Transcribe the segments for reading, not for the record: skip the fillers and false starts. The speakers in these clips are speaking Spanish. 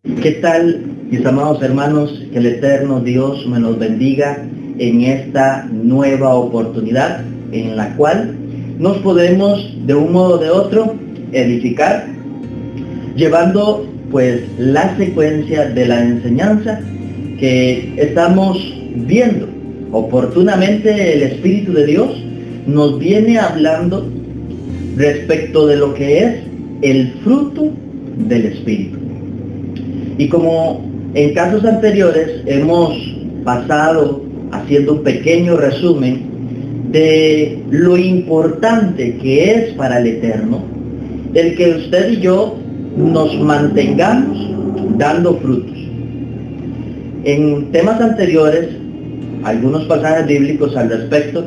¿Qué tal, mis amados hermanos? Que el eterno Dios me los bendiga en esta nueva oportunidad en la cual nos podemos de un modo o de otro edificar, llevando pues la secuencia de la enseñanza que estamos viendo. Oportunamente el Espíritu de Dios nos viene hablando respecto de lo que es el fruto del Espíritu. Y como en casos anteriores hemos pasado haciendo un pequeño resumen de lo importante que es para el Eterno, el que usted y yo nos mantengamos dando frutos. En temas anteriores, algunos pasajes bíblicos al respecto,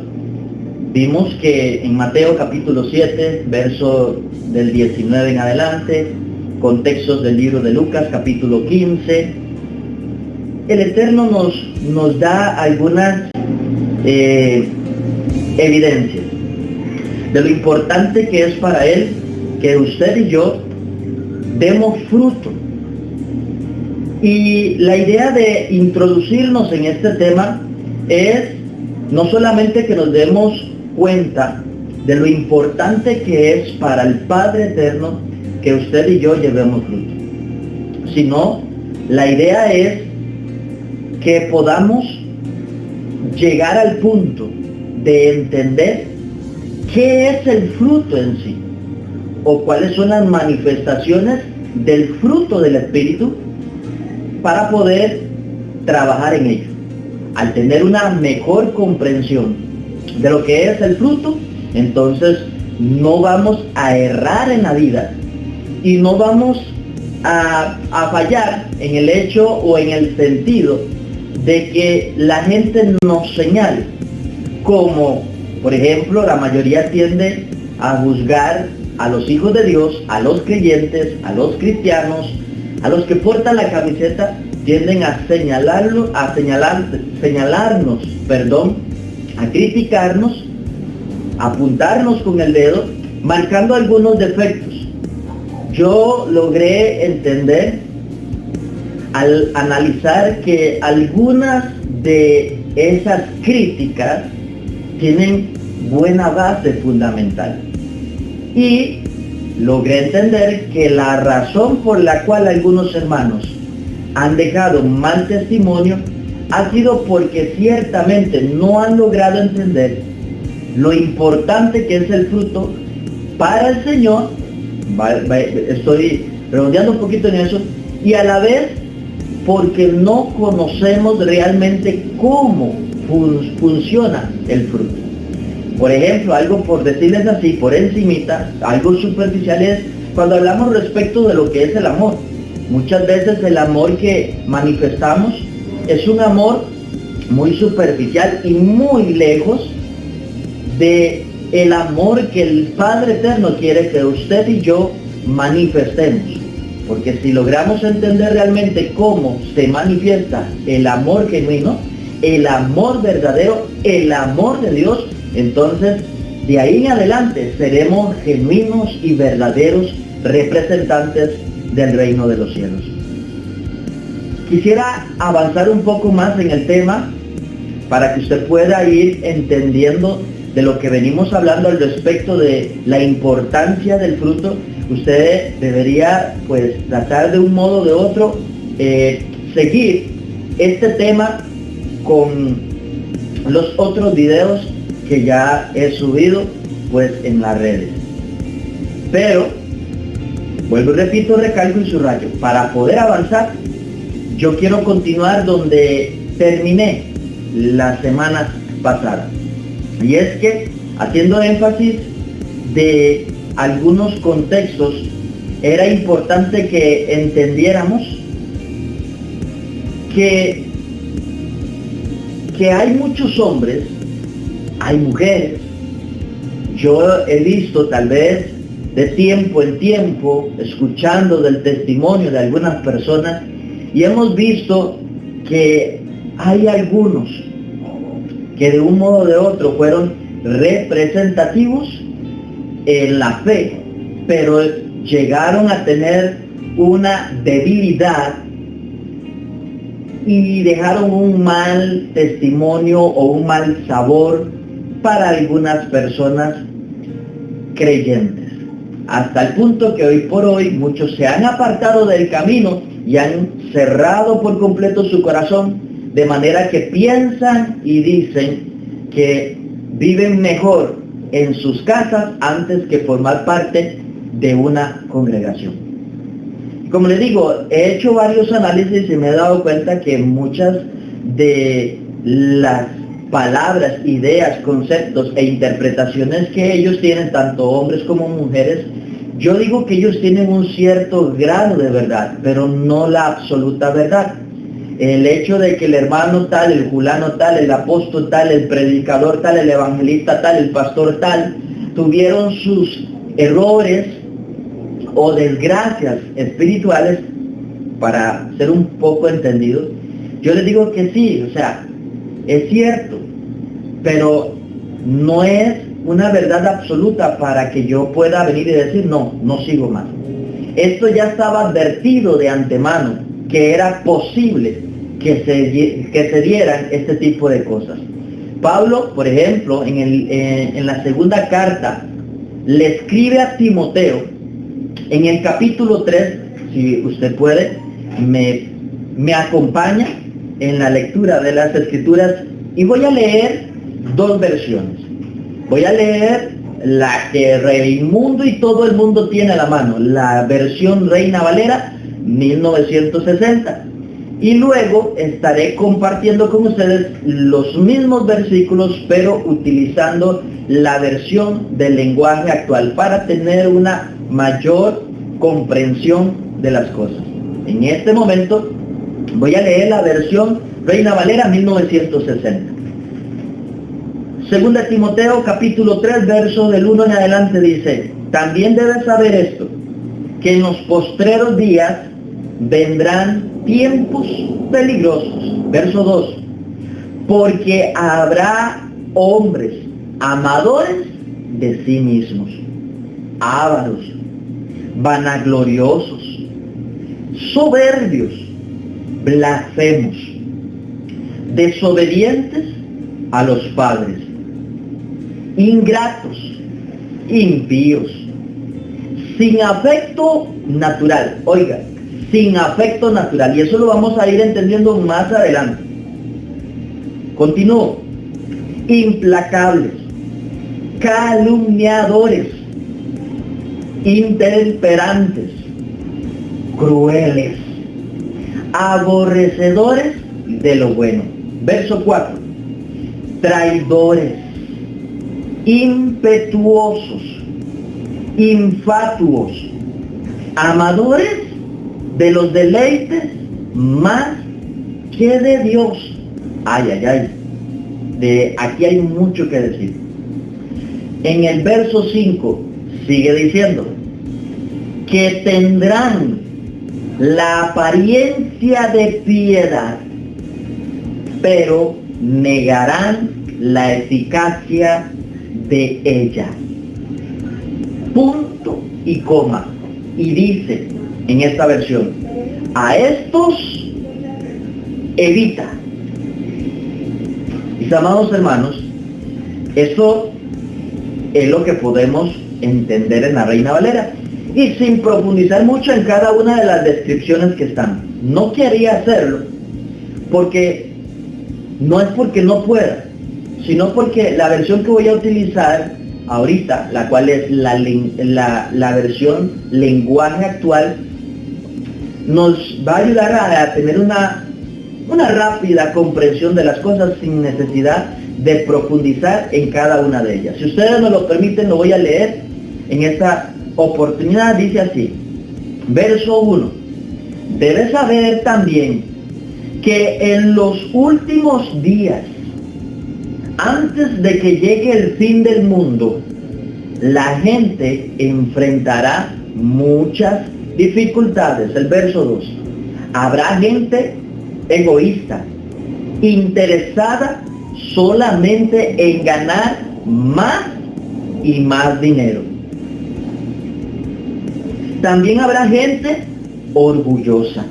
vimos que en Mateo capítulo 7, verso del 19 en adelante, contextos del libro de Lucas capítulo 15, el Eterno nos da algunas evidencias de lo importante que es para Él que usted y yo demos fruto. Y la idea de introducirnos en este tema es no solamente que nos demos cuenta de lo importante que es para el Padre Eterno que usted y yo llevemos fruto, sino la idea es que podamos llegar al punto de entender qué es el fruto en sí, o cuáles son las manifestaciones del fruto del Espíritu para poder trabajar en ello. Al tener una mejor comprensión de lo que es el fruto, entonces no vamos a errar en la vida y no vamos a fallar en el hecho o en el sentido de que la gente nos señale, como por ejemplo la mayoría tiende a juzgar a los hijos de Dios, a los creyentes, a los cristianos, a los que portan la camiseta, tienden a señalarnos, a criticarnos, a apuntarnos con el dedo, marcando algunos defectos. Yo logré entender al analizar que algunas de esas críticas tienen buena base fundamental. Y logré entender que la razón por la cual algunos hermanos han dejado mal testimonio ha sido porque ciertamente no han logrado entender lo importante que es el fruto para el Señor. Estoy redondeando un poquito en eso, y a la vez porque no conocemos realmente cómo funciona el fruto. Por ejemplo, algo por decirles así, por encimita, algo superficial es cuando hablamos respecto de lo que es el amor. Muchas veces el amor que manifestamos es un amor muy superficial y muy lejos de el amor que el Padre Eterno quiere que usted y yo manifestemos. Porque si logramos entender realmente cómo se manifiesta el amor genuino, el amor verdadero, el amor de Dios, entonces de ahí en adelante seremos genuinos y verdaderos representantes del reino de los cielos. Quisiera avanzar un poco más en el tema para que usted pueda ir entendiendo de lo que venimos hablando al respecto de la importancia del fruto. Usted debería pues tratar de un modo o de otro seguir este tema con los otros videos que ya he subido pues en las redes. Pero vuelvo y repito, recalco y subrayo, para poder avanzar yo quiero continuar donde terminé la semana pasada, y es que haciendo énfasis de algunos contextos, era importante que entendiéramos que hay muchos hombres, hay mujeres. Yo he visto tal vez de tiempo en tiempo, escuchando del testimonio de algunas personas, y hemos visto que hay algunos que de un modo o de otro fueron representativos en la fe, pero llegaron a tener una debilidad y dejaron un mal testimonio o un mal sabor para algunas personas creyentes. Hasta el punto que hoy por hoy muchos se han apartado del camino y han cerrado por completo su corazón, de manera que piensan y dicen que viven mejor en sus casas antes que formar parte de una congregación. Como les digo, he hecho varios análisis y me he dado cuenta que muchas de las palabras, ideas, conceptos e interpretaciones que ellos tienen, tanto hombres como mujeres, yo digo que ellos tienen un cierto grado de verdad, pero no la absoluta verdad. El hecho de que el hermano tal, el fulano tal, el apóstol tal, el predicador tal, el evangelista tal, el pastor tal, tuvieron sus errores o desgracias espirituales, para ser un poco entendido, yo les digo que sí, o sea, es cierto, pero no es una verdad absoluta para que yo pueda venir y decir, no sigo más. Esto ya estaba advertido de antemano, que era posible que se dieran este tipo de cosas. Pablo, por ejemplo, en la segunda carta, le escribe a Timoteo, en el capítulo 3, si usted puede, me acompaña en la lectura de las Escrituras, y voy a leer dos versiones. Voy a leer la que Raimundo y todo el mundo tiene a la mano, la versión Reina Valera 1960. Y luego estaré compartiendo con ustedes los mismos versículos, pero utilizando la versión del lenguaje actual para tener una mayor comprensión de las cosas. En este momento voy a leer la versión Reina Valera 1960. Segunda Timoteo capítulo 3, verso del 1 en adelante dice: también debes saber esto, que en los postreros días vendrán tiempos peligrosos. Verso 2: porque habrá hombres amadores de sí mismos, ávaros, vanagloriosos, soberbios, blasfemos, desobedientes a los padres, ingratos, impíos, sin afecto natural. Oiga, sin afecto natural. Y eso lo vamos a ir entendiendo más adelante. Continúo. Implacables, calumniadores, intemperantes, crueles, aborrecedores de lo bueno. Verso 4. Traidores, impetuosos, infatuos, amadores de los deleites más que de Dios. Ay, ay, ay. De aquí hay mucho que decir. En el verso 5 sigue diciendo que tendrán la apariencia de piedad, pero negarán la eficacia de ella. Punto y coma. Y dice en esta versión: a estos evita. Mis amados hermanos, eso es lo que podemos entender en la Reina Valera, y sin profundizar mucho en cada una de las descripciones que están. No quería hacerlo porque no es porque no pueda, sino porque la versión que voy a utilizar ahorita, la cual es la versión lenguaje actual, nos va a ayudar a tener una rápida comprensión de las cosas sin necesidad de profundizar en cada una de ellas. Si ustedes me lo permiten, lo voy a leer en esta oportunidad. Dice así, verso 1: debes saber también que en los últimos días, antes de que llegue el fin del mundo, la gente enfrentará muchas dificultades. El verso 2: habrá gente egoísta, interesada solamente en ganar más y más dinero. También habrá gente orgullosa,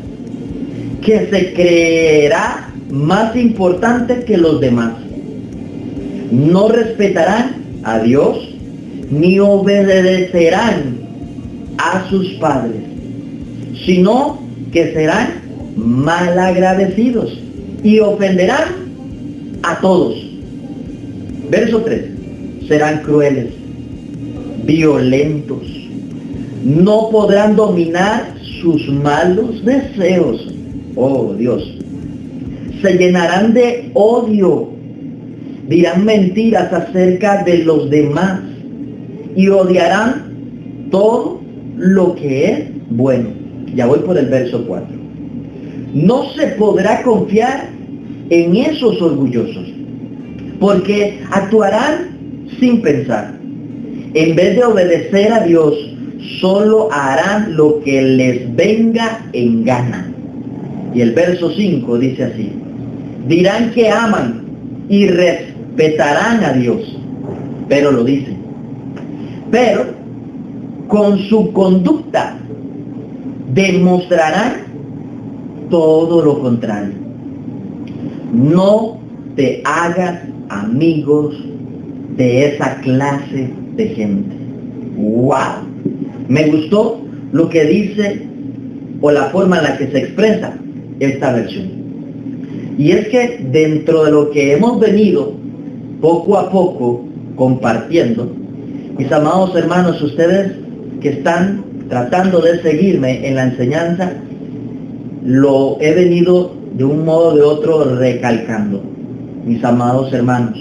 que se creerá más importante que los demás. No respetarán a Dios ni obedecerán a sus padres, sino que serán malagradecidos y ofenderán a todos. Verso 3. Serán crueles, violentos, no podrán dominar sus malos deseos. Oh Dios. Se llenarán de odio, dirán mentiras acerca de los demás y odiarán todo lo que es bueno. Ya voy por el verso 4. No se podrá confiar en esos orgullosos, porque actuarán sin pensar. En vez de obedecer a Dios, solo harán lo que les venga en gana. Y el verso 5 dice así: dirán que aman y respetarán a Dios, pero lo dicen. Pero con su conducta demostrarán todo lo contrario. No te hagas amigos de esa clase de gente. ¡Wow! Me gustó lo que dice o la forma en la que se expresa esta versión. Y es que dentro de lo que hemos venido poco a poco compartiendo, mis amados hermanos, ustedes que están tratando de seguirme en la enseñanza, lo he venido de un modo o de otro recalcando. Mis amados hermanos,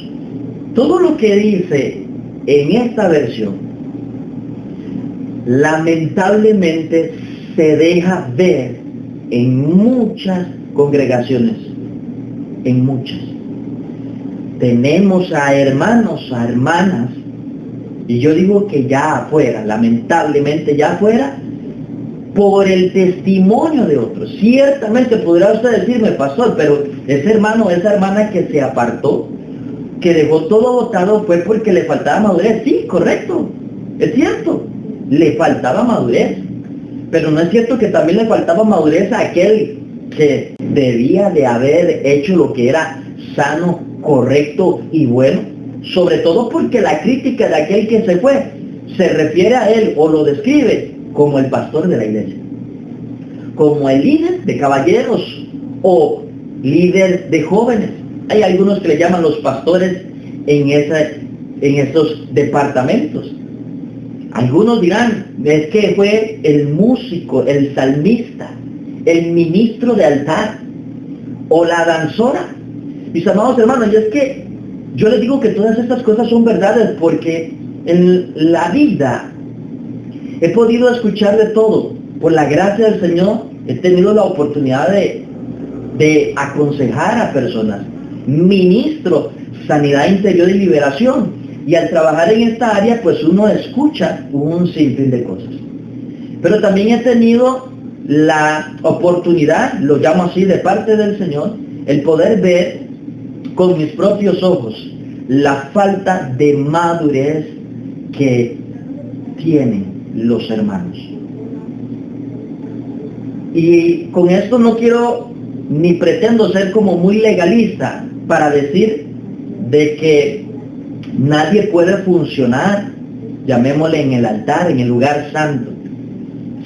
todo lo que dice en esta versión lamentablemente se deja ver en muchas congregaciones, en muchas. Tenemos a hermanos, a hermanas, y yo digo que ya afuera, lamentablemente ya afuera, por el testimonio de otros. Ciertamente podrá usted decirme, pastor, pero ese hermano, esa hermana que se apartó, que dejó todo botado, fue porque le faltaba madurez. Sí, correcto, es cierto, le faltaba madurez. Pero no es cierto que también le faltaba madurez a aquel que debía de haber hecho lo que era sano, correcto y bueno. Sobre todo porque la crítica de aquel que se fue se refiere a él o lo describe como el pastor de la iglesia, como el líder de caballeros o líder de jóvenes. Hay algunos que le llaman los pastores en esos departamentos. Algunos dirán, es que fue el músico, el salmista, el ministro de altar o la danzora. Mis amados hermanos, y es que yo les digo que todas estas cosas son verdades porque en la vida he podido escuchar de todo. Por la gracia del Señor he tenido la oportunidad de aconsejar a personas. Ministro sanidad interior y liberación. Y al trabajar en esta área, pues uno escucha un sinfín de cosas. Pero también he tenido la oportunidad, lo llamo así de parte del Señor, el poder ver con mis propios ojos la falta de madurez que tienen los hermanos. Y con esto no quiero ni pretendo ser como muy legalista para decir de que nadie puede funcionar, llamémosle en el altar, en el lugar santo.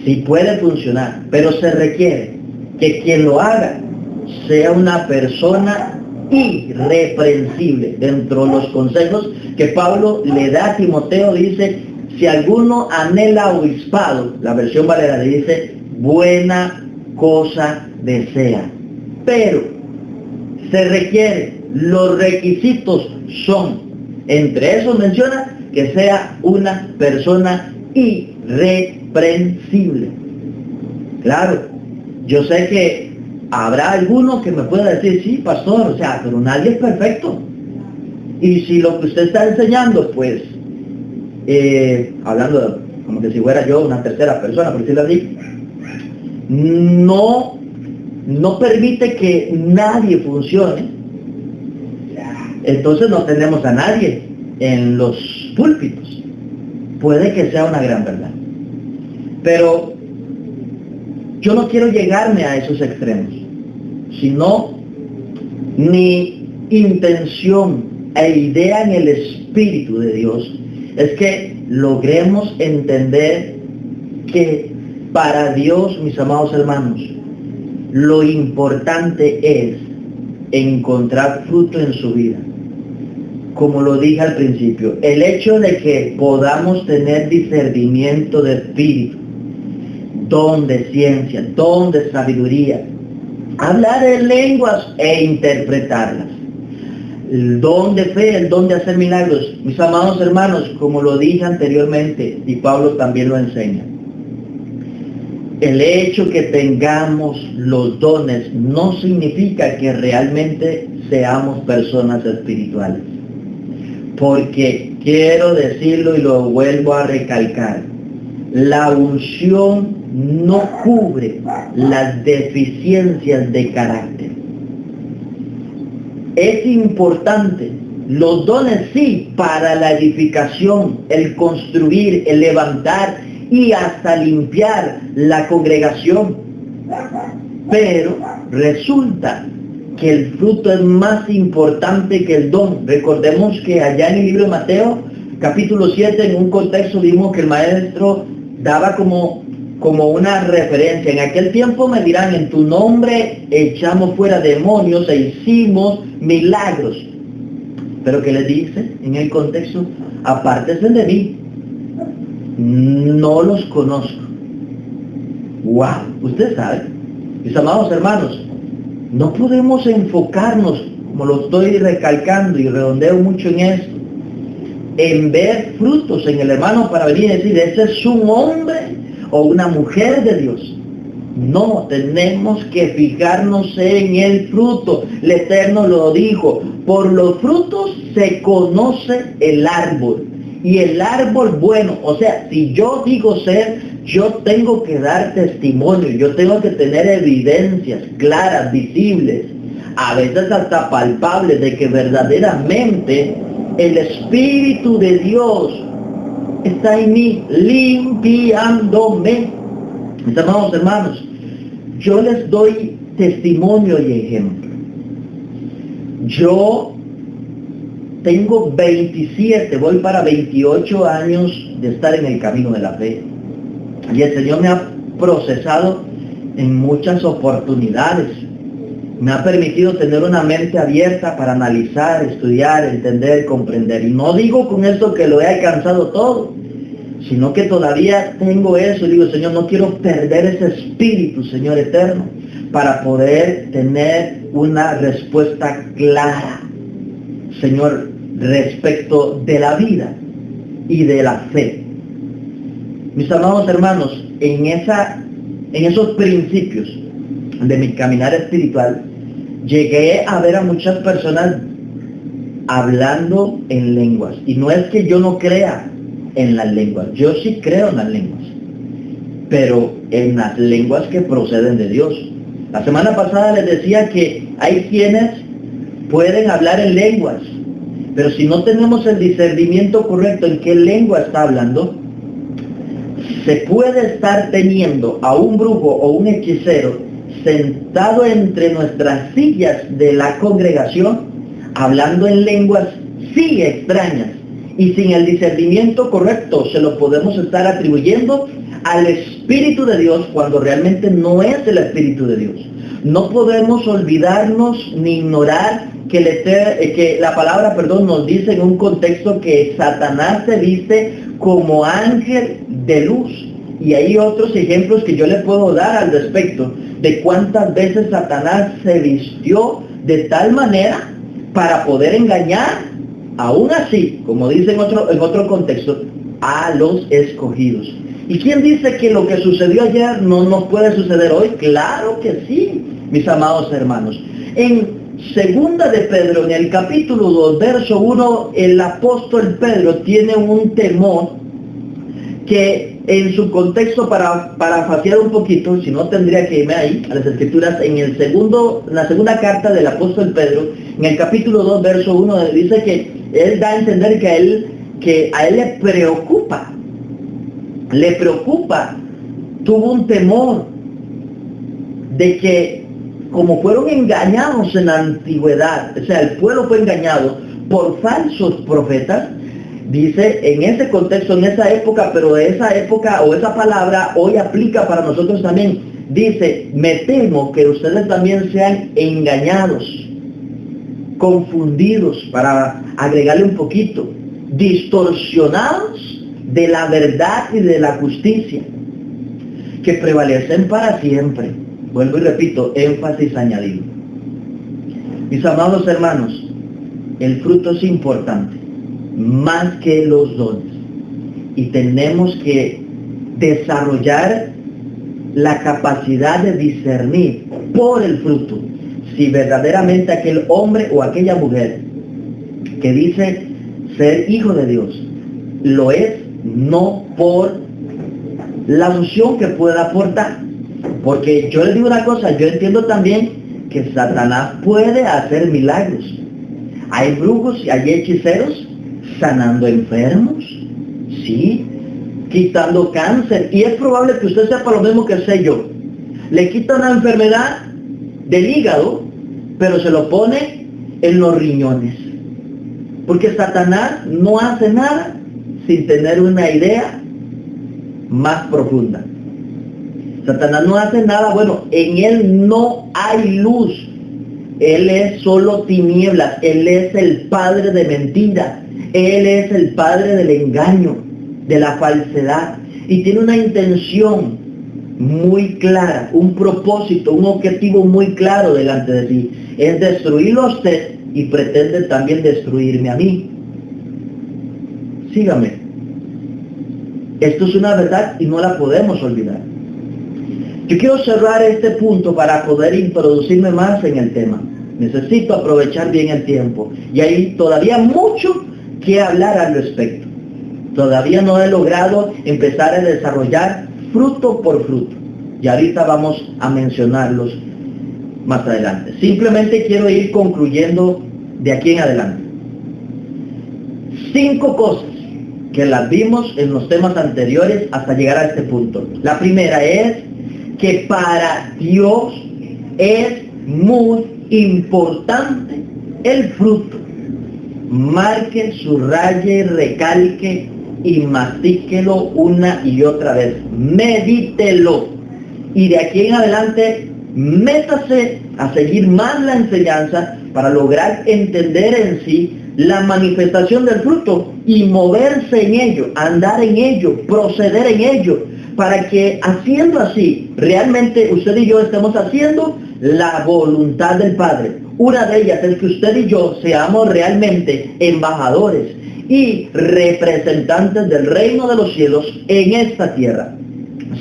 Sí puede funcionar, pero se requiere que quien lo haga sea una persona irreprensible. Dentro de los consejos que Pablo le da a Timoteo dice, si alguno anhela obispado, la versión Valera le dice, buena cosa desea. Pero se requiere, los requisitos son, entre esos menciona, que sea una persona irreprensible. Claro, yo sé que habrá alguno que me pueda decir, sí, pastor, o sea, pero nadie es perfecto. Y si lo que usted está enseñando, pues, hablando como que si fuera yo una tercera persona, por decirlo así, no permite que nadie funcione, entonces no tenemos a nadie en los púlpitos. Puede que sea una gran verdad, pero yo no quiero llegarme a esos extremos. sino mi intención e idea en el Espíritu de Dios es que logremos entender que para Dios, mis amados hermanos, lo importante es encontrar fruto en su vida. Como lo dije al principio, el hecho de que podamos tener discernimiento de espíritu, don de ciencia, don de sabiduría, hablar en lenguas e interpretarlas, el don de fe, el don de hacer milagros. Mis amados hermanos, como lo dije anteriormente, y Pablo también lo enseña, el hecho que tengamos los dones no significa que realmente seamos personas espirituales. Porque quiero decirlo y lo vuelvo a recalcar, la unción no cubre las deficiencias de carácter. Es importante, los dones sí, para la edificación, el construir, el levantar y hasta limpiar la congregación. Pero resulta que el fruto es más importante que el don. Recordemos que allá en el libro de Mateo, capítulo 7, en un contexto vimos que el maestro daba como una referencia. En aquel tiempo me dirán, en tu nombre echamos fuera demonios e hicimos milagros. Pero ¿qué les dice en el contexto? Apártense de mí, no los conozco. ¡Wow! Usted sabe, mis amados hermanos, no podemos enfocarnos, como lo estoy recalcando y redondeo mucho en esto, en ver frutos en el hermano para venir y decir, ese es un hombre o una mujer de Dios. No, tenemos que fijarnos en el fruto. El Eterno lo dijo, por los frutos se conoce el árbol. Y el árbol bueno, o sea, si yo digo ser, yo tengo que dar testimonio, yo tengo que tener evidencias claras, visibles, a veces hasta palpables, de que verdaderamente el Espíritu de Dios está en mí, limpiándome. Mis amados hermanos, yo les doy testimonio y ejemplo. Yo tengo 27, voy para 28 años de estar en el camino de la fe. Y el Señor me ha procesado en muchas oportunidades. Me ha permitido tener una mente abierta para analizar, estudiar, entender, comprender. Y no digo con esto que lo he alcanzado todo, sino que todavía tengo eso. Y digo, Señor, no quiero perder ese espíritu, Señor eterno, para poder tener una respuesta clara, Señor, respecto de la vida y de la fe. Mis amados hermanos, en esos principios de mi caminar espiritual, llegué a ver a muchas personas hablando en lenguas. Y no es que yo no crea en las lenguas, yo sí creo en las lenguas, pero en las lenguas que proceden de Dios. La semana pasada les decía que hay quienes pueden hablar en lenguas, pero si no tenemos el discernimiento correcto en qué lengua está hablando, se puede estar teniendo a un brujo o un hechicero sentado entre nuestras sillas de la congregación, hablando en lenguas sí extrañas, y sin el discernimiento correcto se lo podemos estar atribuyendo al Espíritu de Dios cuando realmente no es el Espíritu de Dios. No podemos olvidarnos ni ignorar que la palabra, nos dice en un contexto que Satanás se viste como ángel de luz. Y hay otros ejemplos que yo le puedo dar al respecto de cuántas veces Satanás se vistió de tal manera para poder engañar, aún así, como dice en otro contexto, a los escogidos. ¿Y quién dice que lo que sucedió ayer no nos puede suceder hoy? Claro que sí, mis amados hermanos. En Segunda de Pedro, en el capítulo 2, verso 1, el apóstol Pedro tiene un temor que en su contexto, para parafasear un poquito, si no tendría que irme ahí a las escrituras, en la segunda carta del apóstol Pedro, en el capítulo 2, verso 1, dice que él da a entender que a él le preocupa, tuvo un temor de que como fueron engañados en la antigüedad, o sea, el pueblo fue engañado por falsos profetas, dice, en ese contexto, en esa época, pero esa época o esa palabra hoy aplica para nosotros también. Dice, me temo que ustedes también sean engañados, confundidos, para agregarle un poquito, distorsionados de la verdad y de la justicia, que prevalecen para siempre. Vuelvo y repito, énfasis añadido. Mis amados hermanos, el fruto es importante, más que los dones. Y tenemos que desarrollar la capacidad de discernir por el fruto si verdaderamente aquel hombre o aquella mujer que dice ser hijo de Dios lo es, no por la unción que pueda aportar. Porque yo les digo una cosa, yo entiendo también que Satanás puede hacer milagros. Hay brujos y hay hechiceros sanando enfermos, sí, quitando cáncer. Y es probable que usted sepa lo mismo que sé yo. Le quita una enfermedad del hígado, pero se lo pone en los riñones. Porque Satanás no hace nada sin tener una idea más profunda. Satanás no hace nada, bueno, en él no hay luz. Él es solo tinieblas. Él es el padre de mentira. Él es el padre del engaño, de la falsedad. Y tiene una intención muy clara, un propósito, un objetivo muy claro delante de ti. Es destruirlo a usted y pretende también destruirme a mí. Sígame. Esto es una verdad y no la podemos olvidar. Yo quiero cerrar este punto para poder introducirme más en el tema. Necesito aprovechar bien el tiempo. Y hay todavía mucho que hablar al respecto. Todavía no he logrado empezar a desarrollar fruto por fruto. Y ahorita vamos a mencionarlos más adelante. Simplemente quiero ir concluyendo de aquí en adelante. 5 cosas que las vimos en los temas anteriores hasta llegar a este punto. La primera es que para Dios es muy importante el fruto. Marque, subraye, recalque y mastíquelo una y otra vez. Medítelo. Y de aquí en adelante, métase a seguir más la enseñanza para lograr entender en sí la manifestación del fruto y moverse en ello, andar en ello, proceder en ello, para que haciendo así, realmente usted y yo estemos haciendo la voluntad del Padre. Una de ellas es que usted y yo seamos realmente embajadores y representantes del reino de los cielos en esta tierra.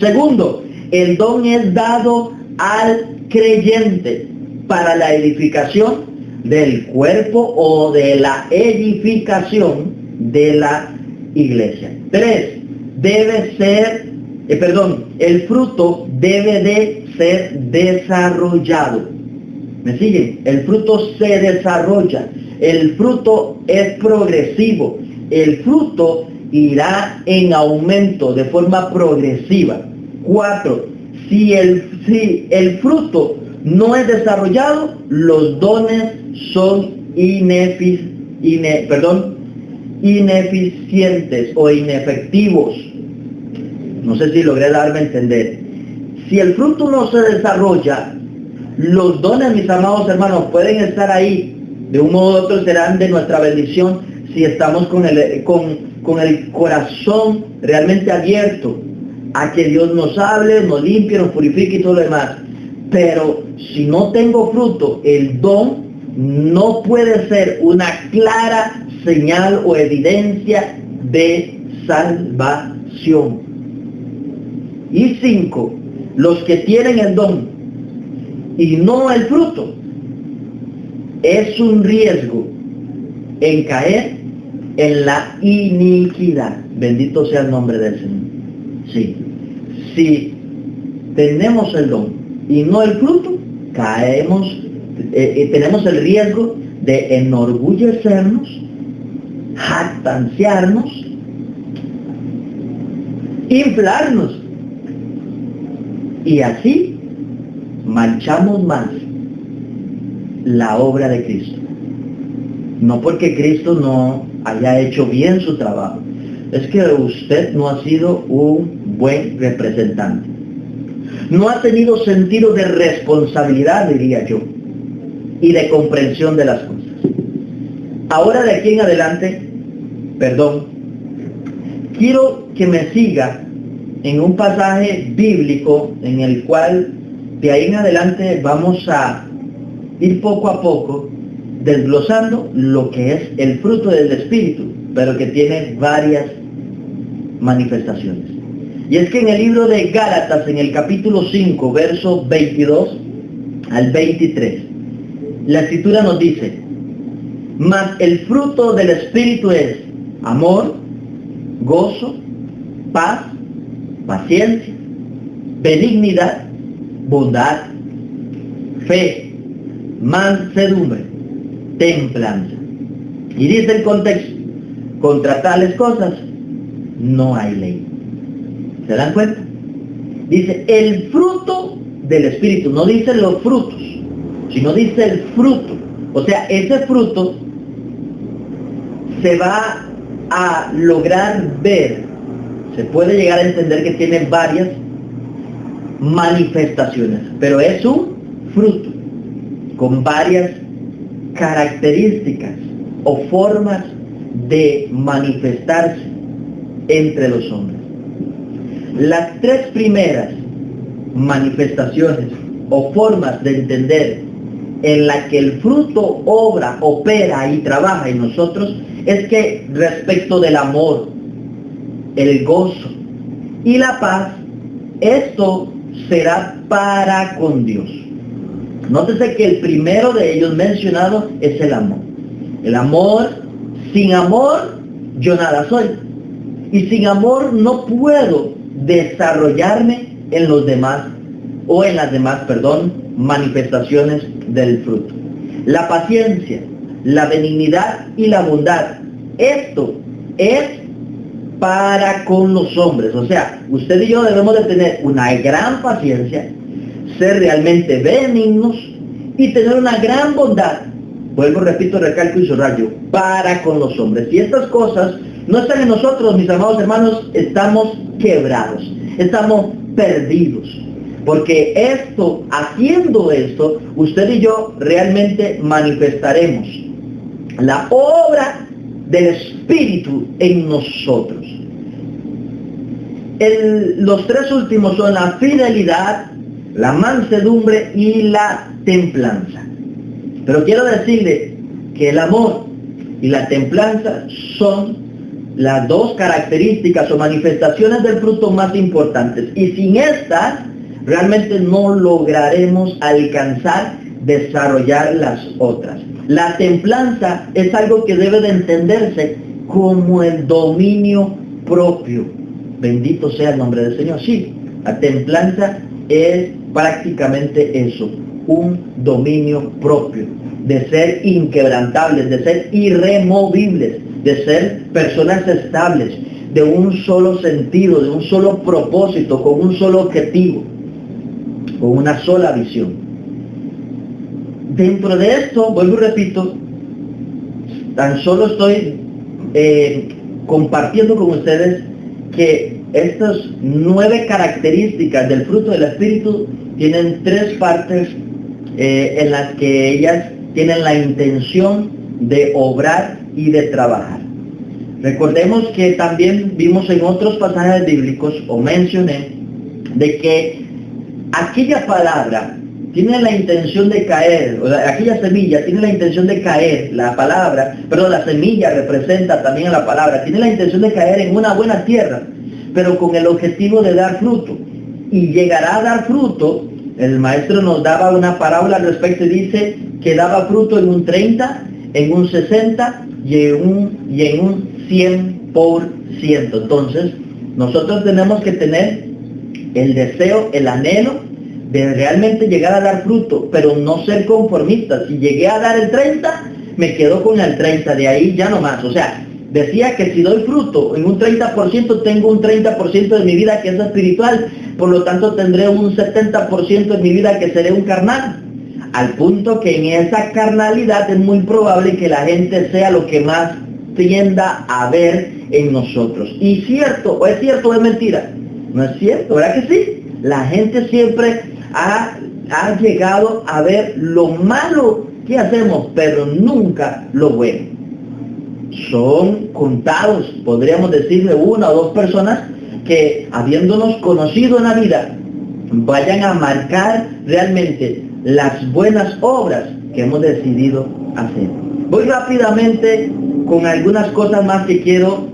Segundo, el don es dado al creyente para la edificación del cuerpo o de la edificación de la iglesia. 3, el fruto debe de ser desarrollado. ¿Me siguen? El fruto se desarrolla. El fruto es progresivo. El fruto irá en aumento de forma progresiva. 4, si el fruto no es desarrollado, los dones son ineficientes o inefectivos. No sé si logré darme a entender. Si el fruto no se desarrolla, los dones, mis amados hermanos, pueden estar ahí. De un modo u otro serán de nuestra bendición si estamos con el corazón realmente abierto a que Dios nos hable, nos limpie, nos purifique y todo lo demás. Pero si no tengo fruto, el don no puede ser una clara señal o evidencia de salvación. Y 5, los que tienen el don y no el fruto, es un riesgo en caer en la iniquidad. Bendito sea el nombre del Señor. Sí, si tenemos el don y no el fruto, caemos, tenemos el riesgo de enorgullecernos, jactanciarnos, inflarnos, y así manchamos más la obra de Cristo. No porque Cristo no haya hecho bien su trabajo, es que usted no ha sido un buen representante. No ha tenido sentido de responsabilidad, diría yo, y de comprensión de las cosas. Ahora de aquí en adelante, quiero que me siga en un pasaje bíblico en el cual de ahí en adelante vamos a ir poco a poco desglosando lo que es el fruto del Espíritu, pero que tiene varias manifestaciones. Y es que en el libro de Gálatas, en el capítulo 5, versos 22 al 23, la Escritura nos dice: mas el fruto del Espíritu es amor, gozo, paz, paciencia, benignidad, bondad, fe, mansedumbre, templanza. Y dice el contexto: contra tales cosas no hay ley. ¿Se dan cuenta? Dice el fruto del Espíritu, no dice los frutos, sino dice el fruto. O sea, ese fruto se va a lograr ver, se puede llegar a entender que tiene varias manifestaciones, pero es un fruto con varias características o formas de manifestarse entre los hombres. Las tres primeras manifestaciones o formas de entender en la que el fruto obra, opera y trabaja en nosotros es que respecto del amor, el gozo y la paz, esto será para con Dios. Nótese que el primero de ellos mencionado es el amor. El amor, sin amor yo nada soy. Y sin amor no puedo desarrollarme en los demás, o en las demás, manifestaciones del fruto. La paciencia, la benignidad y la bondad, esto es para con los hombres. O sea, usted y yo debemos de tener una gran paciencia, ser realmente benignos y tener una gran bondad. Vuelvo, repito, recalco y subrayo, para con los hombres. Y estas cosas no están en nosotros, mis amados hermanos, estamos quebrados, estamos perdidos. Porque haciendo esto, usted y yo realmente manifestaremos la obra del Espíritu en nosotros. Los tres últimos son la fidelidad, la mansedumbre y la templanza. Pero quiero decirle que el amor y la templanza son las dos características o manifestaciones del fruto más importantes. Y sin estas, realmente no lograremos alcanzar, desarrollar las otras. La templanza es algo que debe de entenderse como el dominio propio. Bendito sea el nombre del Señor. Sí, la templanza es prácticamente eso, un dominio propio, de ser inquebrantables, de ser irremovibles, de ser personas estables, de un solo sentido, de un solo propósito, con un solo objetivo, con una sola visión. Dentro de esto, vuelvo y repito, tan solo estoy compartiendo con ustedes que estas 9 características del fruto del Espíritu tienen 3 partes en las que ellas tienen la intención de obrar y de trabajar. Recordemos que también vimos en otros pasajes bíblicos, o mencioné, de que aquella palabra tiene la intención de caer, o aquella semilla tiene la intención de caer, la semilla representa también a la palabra, tiene la intención de caer en una buena tierra, pero con el objetivo de dar fruto. Y llegará a dar fruto. El maestro nos daba una parábola al respecto y dice que daba fruto en un 30, en un 60 y en un 100%. Entonces, nosotros tenemos que tener el deseo, el anhelo de realmente llegar a dar fruto, pero no ser conformistas. Si llegué a dar el 30, me quedo con el 30, de ahí ya no más. O sea, decía que si doy fruto en un 30%, tengo un 30% de mi vida que es espiritual, por lo tanto tendré un 70% de mi vida que seré un carnal. al punto que en esa carnalidad es muy probable que la gente sea lo que más tienda a ver en nosotros. Y cierto, o es cierto o es mentira. No es cierto, ¿verdad que sí? La gente siempre ha llegado a ver lo malo que hacemos, pero nunca lo bueno. Son contados, podríamos decirle, una o dos personas que, habiéndonos conocido en la vida, vayan a marcar realmente las buenas obras que hemos decidido hacer. Voy rápidamente con algunas cosas más que quiero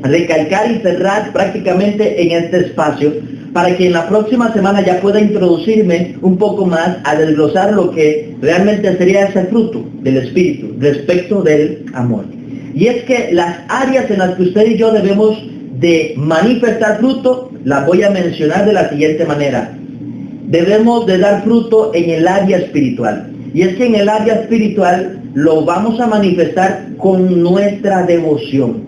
recalcar y cerrar prácticamente en este espacio, para que en la próxima semana ya pueda introducirme un poco más a desglosar lo que realmente sería ese fruto del Espíritu respecto del amor. Y es que las áreas en las que usted y yo debemos de manifestar fruto, las voy a mencionar de la siguiente manera. Debemos de dar fruto en el área espiritual. Y es que en el área espiritual lo vamos a manifestar con nuestra devoción,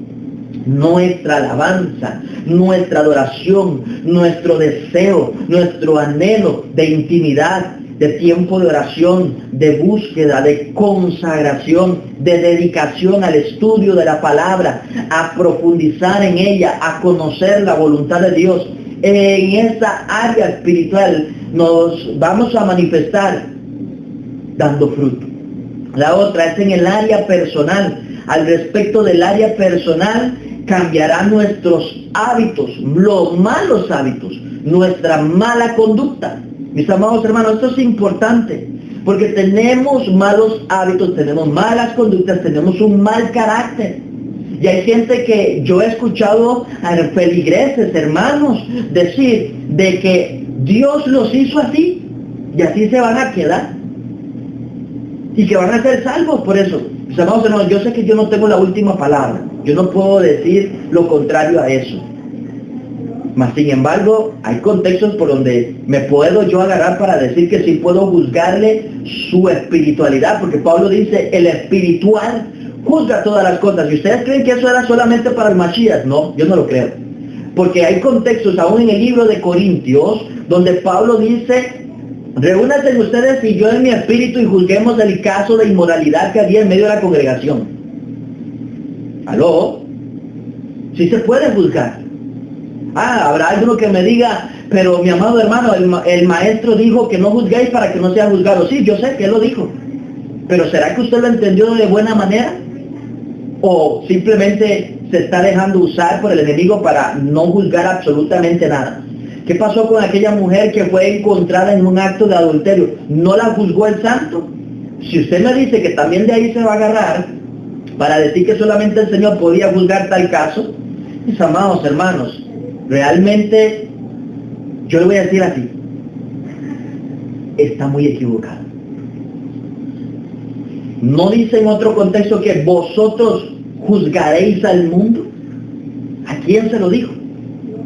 nuestra alabanza, nuestra adoración, nuestro deseo, nuestro anhelo de intimidad, de tiempo de oración, de búsqueda, de consagración, de dedicación al estudio de la palabra, a profundizar en ella, a conocer la voluntad de Dios. En esa área espiritual nos vamos a manifestar dando fruto. La otra es en el área personal. Al respecto del área personal, cambiará nuestros hábitos, los malos hábitos, nuestra mala conducta. Mis amados hermanos, esto es importante, porque tenemos malos hábitos, tenemos malas conductas, tenemos un mal carácter. Y hay gente que yo he escuchado a feligreses, hermanos, decir de que Dios los hizo así y así se van a quedar. Y que van a ser salvos por eso. Mis amados hermanos, yo sé que yo no tengo la última palabra. Yo no puedo decir lo contrario a eso. Mas sin embargo, hay contextos por donde me puedo yo agarrar para decir que sí puedo juzgarle su espiritualidad, porque Pablo dice, el espiritual juzga todas las cosas. ¿Y ustedes creen que eso era solamente para el Masías? No, yo no lo creo. Porque hay contextos, aún en el libro de Corintios, donde Pablo dice, reúnanse ustedes y yo en mi espíritu y juzguemos el caso de inmoralidad que había en medio de la congregación. ¿Aló? Sí se puede juzgar. Habrá alguno que me diga, pero mi amado hermano, el maestro dijo que no juzguéis para que no sea juzgado. Sí, yo sé que él lo dijo. Pero ¿será que usted lo entendió de buena manera? ¿O simplemente se está dejando usar por el enemigo para no juzgar absolutamente nada? ¿Qué pasó con aquella mujer que fue encontrada en un acto de adulterio? ¿No la juzgó el santo? Si usted me dice que también de ahí se va a agarrar para decir que solamente el Señor podía juzgar tal caso, mis amados hermanos, realmente yo le voy a decir así, está muy equivocado. ¿No dice en otro contexto que vosotros juzgaréis al mundo? ¿A quién se lo dijo?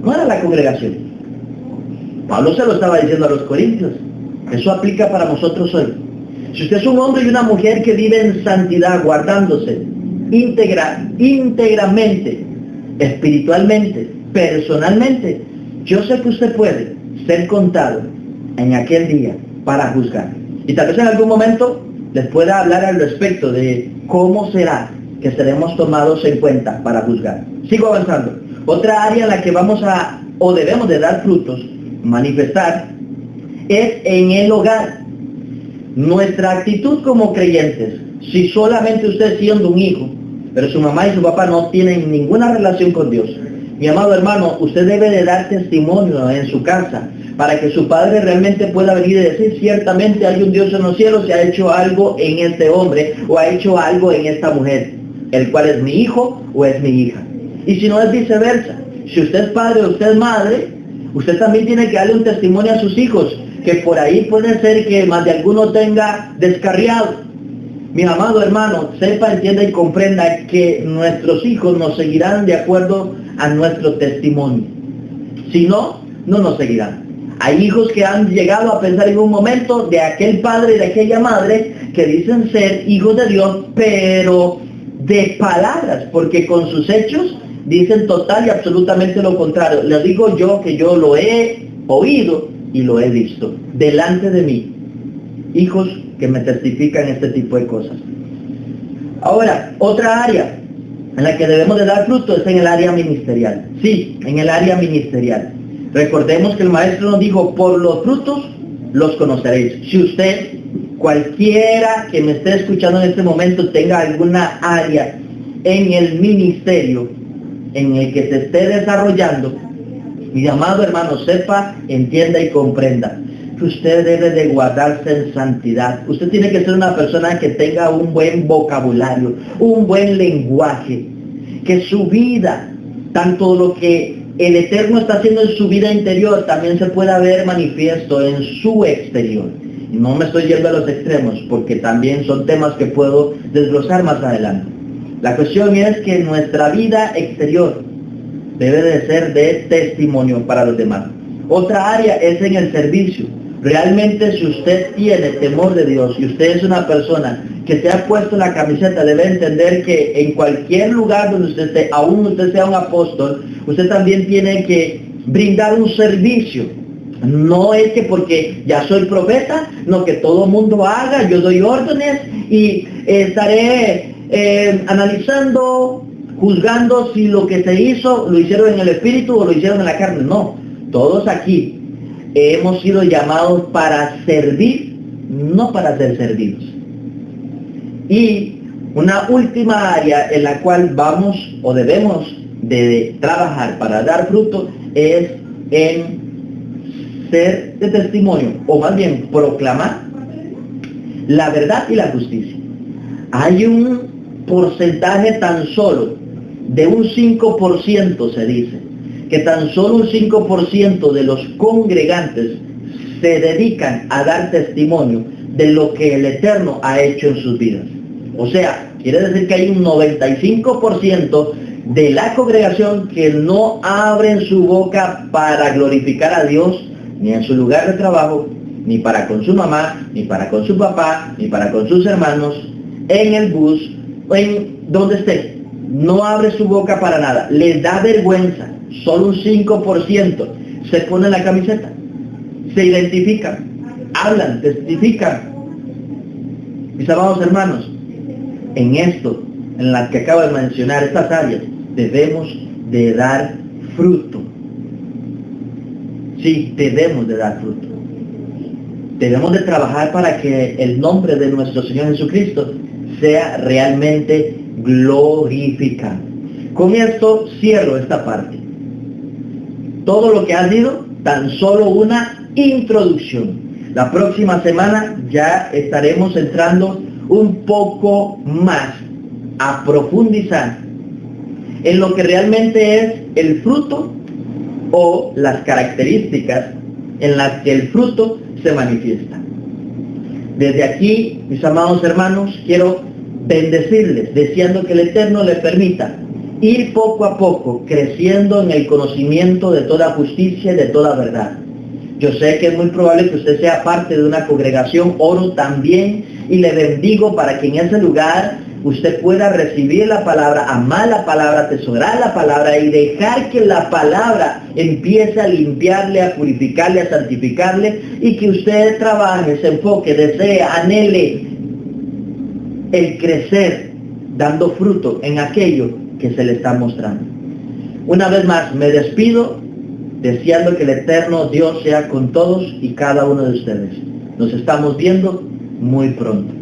No era la congregación. Pablo se lo estaba diciendo a los corintios. Eso aplica para nosotros hoy. Si usted es un hombre y una mujer que vive en santidad, guardándose íntegramente, espiritualmente, personalmente, yo sé que usted puede ser contado en aquel día para juzgar. Y tal vez en algún momento les pueda hablar al respecto de cómo será que seremos tomados en cuenta para juzgar. Sigo avanzando. Otra área en la que vamos a, o debemos de dar frutos, manifestar, es en el hogar. Nuestra actitud como creyentes, si solamente usted siendo un hijo, pero su mamá y su papá no tienen ninguna relación con Dios, mi amado hermano, usted debe de dar testimonio en su casa para que su padre realmente pueda venir y decir, ciertamente hay un Dios en los cielos y ha hecho algo en este hombre o ha hecho algo en esta mujer, el cual es mi hijo o es mi hija. Y si no es viceversa, si usted es padre o usted es madre, usted también tiene que darle un testimonio a sus hijos, que por ahí puede ser que más de alguno tenga descarriado. Mi amado hermano, sepa, entienda y comprenda que nuestros hijos nos seguirán de acuerdo a nuestro testimonio. Si no, no nos seguirán. Hay hijos que han llegado a pensar en un momento de aquel padre y de aquella madre que dicen ser hijos de Dios, pero de palabras, porque con sus hechos dicen total y absolutamente lo contrario. Les digo yo que yo lo he oído y lo he visto delante de mí. Hijos que me testifican este tipo de cosas. Ahora, otra área en la que debemos de dar fruto es en el área ministerial. Sí, en el área ministerial. Recordemos que el Maestro nos dijo, por los frutos los conoceréis. Si usted, cualquiera que me esté escuchando en este momento, tenga alguna área en el ministerio en el que se esté desarrollando, mi amado hermano, sepa, entienda y comprenda que usted debe de guardarse en santidad. Usted tiene que ser una persona que tenga un buen vocabulario, un buen lenguaje, que su vida, tanto lo que el Eterno está haciendo en su vida interior, también se pueda ver manifiesto en su exterior. Y no me estoy yendo a los extremos, porque también son temas que puedo desglosar más adelante. La cuestión es que nuestra vida exterior debe de ser de testimonio para los demás. Otra área es en el servicio. Realmente, si usted tiene temor de Dios y usted es una persona que se ha puesto la camiseta, debe entender que en cualquier lugar donde usted esté, aún usted sea un apóstol, usted también tiene que brindar un servicio. No es que porque ya soy profeta, no, que todo mundo haga, yo doy órdenes y estaré analizando, juzgando si lo que se hizo lo hicieron en el espíritu o lo hicieron en la carne. No, todos aquí hemos sido llamados para servir, no para ser servidos. Y una última área en la cual vamos o debemos de trabajar para dar fruto es en ser de testimonio, o más bien proclamar la verdad y la justicia. Hay un porcentaje tan solo de un 5%, se dice, que tan solo un 5% de los congregantes se dedican a dar testimonio de lo que el Eterno ha hecho en sus vidas. O sea, quiere decir que hay un 95% de la congregación que no abren su boca para glorificar a Dios, ni en su lugar de trabajo, ni para con su mamá, ni para con su papá, ni para con sus hermanos, en el bus, o en donde esté. No abre su boca para nada. Les da vergüenza. Solo un 5% se pone la camiseta. Se identifican, hablan, testifican. Mis amados hermanos, en esto, en las que acabo de mencionar, estas áreas, debemos de dar fruto. Sí, debemos de dar fruto. Debemos de trabajar para que el nombre de nuestro Señor Jesucristo sea realmente glorificado. Con esto cierro esta parte. Todo lo que ha sido tan solo una introducción. La próxima semana ya estaremos entrando un poco más a profundizar en lo que realmente es el fruto o las características en las que el fruto se manifiesta. Desde aquí, mis amados hermanos, quiero bendecirles, deseando que el Eterno les permita ir poco a poco creciendo en el conocimiento de toda justicia y de toda verdad. Yo sé que es muy probable que usted sea parte de una congregación, oro también y le bendigo para que en ese lugar usted pueda recibir la palabra, amar la palabra, atesorar la palabra y dejar que la palabra empiece a limpiarle, a purificarle, a santificarle, y que usted trabaje, se enfoque, desee, anhele el crecer dando fruto en aquello que se le está mostrando. Una vez más me despido deseando que el eterno Dios sea con todos y cada uno de ustedes. Nos estamos viendo muy pronto.